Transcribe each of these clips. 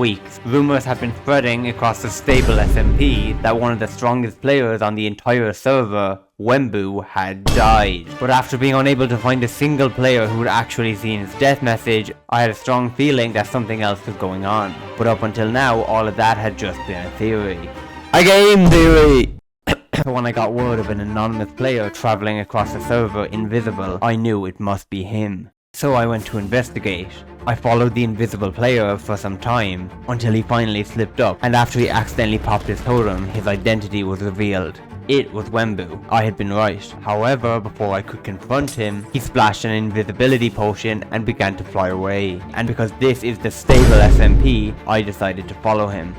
weeks, rumors have been spreading across the StAbLe SMP that one of the strongest players on the entire server, wemmbu, had died. But after being unable to find a single player who had actually seen his death message, I had a strong feeling that something else was going on. But up until now, all of that had just been a theory. A game theory! When I got word of an anonymous player traveling across the server invisible, I knew it must be him. So I went to investigate. I followed the invisible player for some time, until he finally slipped up, and after he accidentally popped his totem, his identity was revealed. It was wemmbu. I had been right. However, before I could confront him, he splashed an invisibility potion and began to fly away. And because this is the StAbLe SMP, I decided to follow him.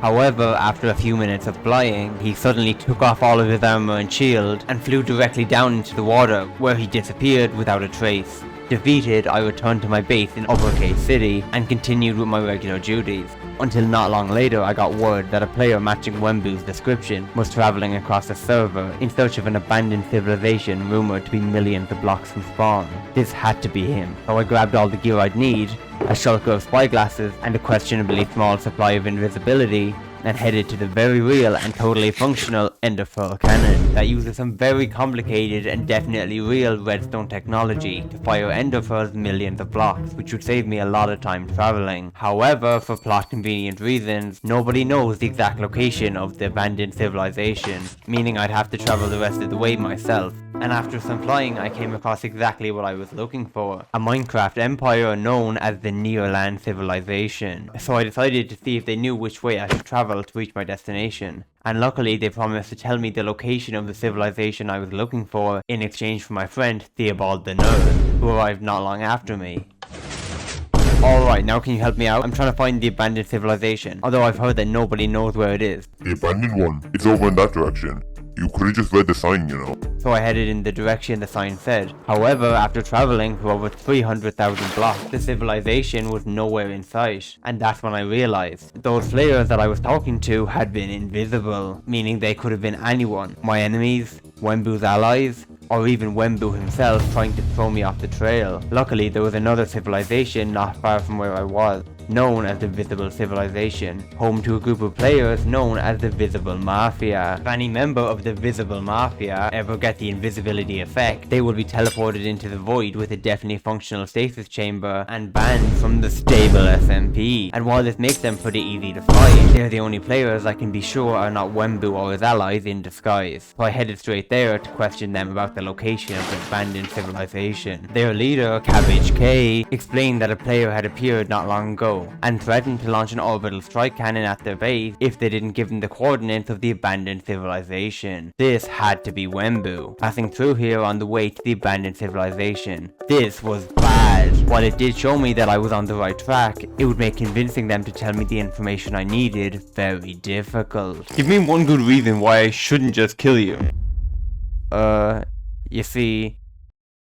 However, after a few minutes of flying, he suddenly took off all of his armor and shield and flew directly down into the water, where he disappeared without a trace. Defeated, I returned to my base in Blockade City and continued with my regular duties. Until not long later, I got word that a player matching wembu's description was traveling across the server in search of an abandoned civilization rumored to be millions of blocks from spawn. This had to be him, so I grabbed all the gear I'd need, a shulker of spyglasses and a questionably small supply of invisibility, and headed to the very real and totally functional Enderpearl cannon that uses some very complicated and definitely real redstone technology to fire Enderpearls millions of blocks, which would save me a lot of time traveling. However, for plot convenient reasons, nobody knows the exact location of the abandoned civilization, meaning I'd have to travel the rest of the way myself. And after some flying, I came across exactly what I was looking for, a Minecraft empire known as the Nearland Civilization. So I decided to see if they knew which way I should travel to reach my destination. And luckily they promised to tell me the location of the civilization I was looking for in exchange for my friend StAbLe the Nerd, who arrived not long after me. Alright, now can you help me out? I'm trying to find the abandoned civilization, although I've heard that nobody knows where it is. The abandoned one? It's over in that direction. You could have just read the sign, you know. So I headed in the direction the sign said. However, after traveling for over 300,000 blocks, the civilization was nowhere in sight. And that's when I realized those players that I was talking to had been invisible, meaning they could have been anyone. My enemies, wembu's allies, or even wemmbu himself trying to throw me off the trail. Luckily, there was another civilization not far from where I was, known as the Visible Civilization, home to a group of players known as the Visible Mafia. If any member of the Visible Mafia ever get the invisibility effect, they will be teleported into the void with a definitely functional stasis chamber and banned from the StAbLe SMP. And while this makes them pretty easy to fight, they're the only players I can be sure are not wemmbu or his allies in disguise. So I headed straight there to question them about the location of the abandoned civilization. Their leader, Cabbage K, explained that a player had appeared not long ago and threatened to launch an orbital strike cannon at their base if they didn't give them the coordinates of the abandoned civilization. This had to be wemmbu, passing through here on the way to the abandoned civilization. This was bad. While it did show me that I was on the right track, it would make convincing them to tell me the information I needed very difficult. Give me one good reason why I shouldn't just kill you. You see,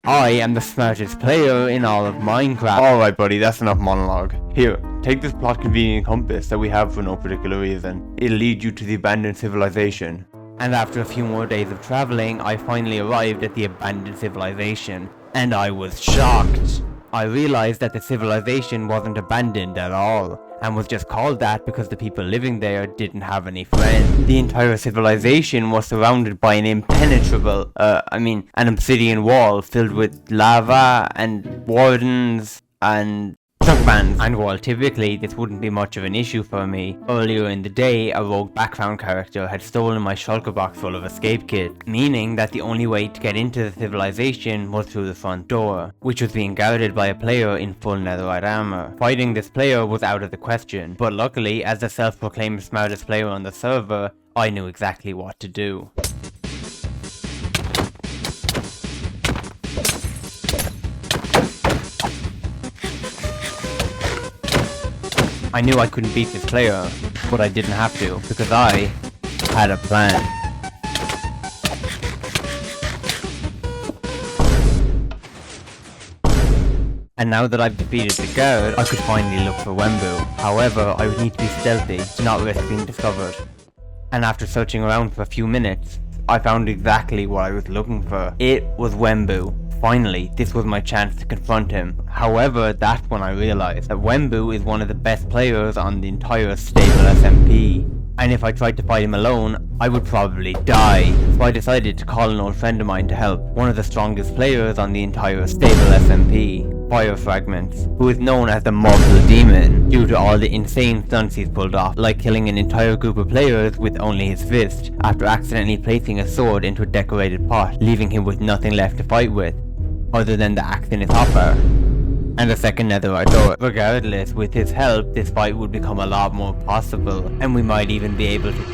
I am the smartest player in all of Minecraft. Alright buddy, that's enough monologue. Here, take this plot convenient compass that we have for no particular reason. It'll lead you to the abandoned civilization. And after a few more days of traveling, I finally arrived at the abandoned civilization, and I was shocked. I realized that the civilization wasn't abandoned at all, and was just called that because the people living there didn't have any friends. The entire civilization was surrounded by an impenetrable, an obsidian wall filled with lava and wardens and chunk bands. And while typically this wouldn't be much of an issue for me, earlier in the day a rogue background character had stolen my shulker box full of escape kit, meaning that the only way to get into the civilization was through the front door, which was being guarded by a player in full netherite armor. Fighting this player was out of the question, but luckily, as the self-proclaimed smartest player on the server, I knew exactly what to do. I knew I couldn't beat this player, but I didn't have to, because I had a plan. And now that I've defeated the guard, I could finally look for wemmbu. However, I would need to be stealthy to not risk being discovered. And after searching around for a few minutes, I found exactly what I was looking for. It was wemmbu, Finally, this was my chance to confront him. However, that's when I realized that wemmbu is one of the best players on the entire StAbLe SMP. And if I tried to fight him alone, I would probably die. So I decided to call an old friend of mine to help, one of the strongest players on the entire StAbLe SMP, Fragments, who is known as the Mortal Demon due to all the insane stunts he's pulled off, like killing an entire group of players with only his fist, after accidentally placing a sword into a decorated pot, leaving him with nothing left to fight with, other than the axe in his hopper and a second netherite door. Regardless, with his help, this fight would become a lot more possible, and we might even be able to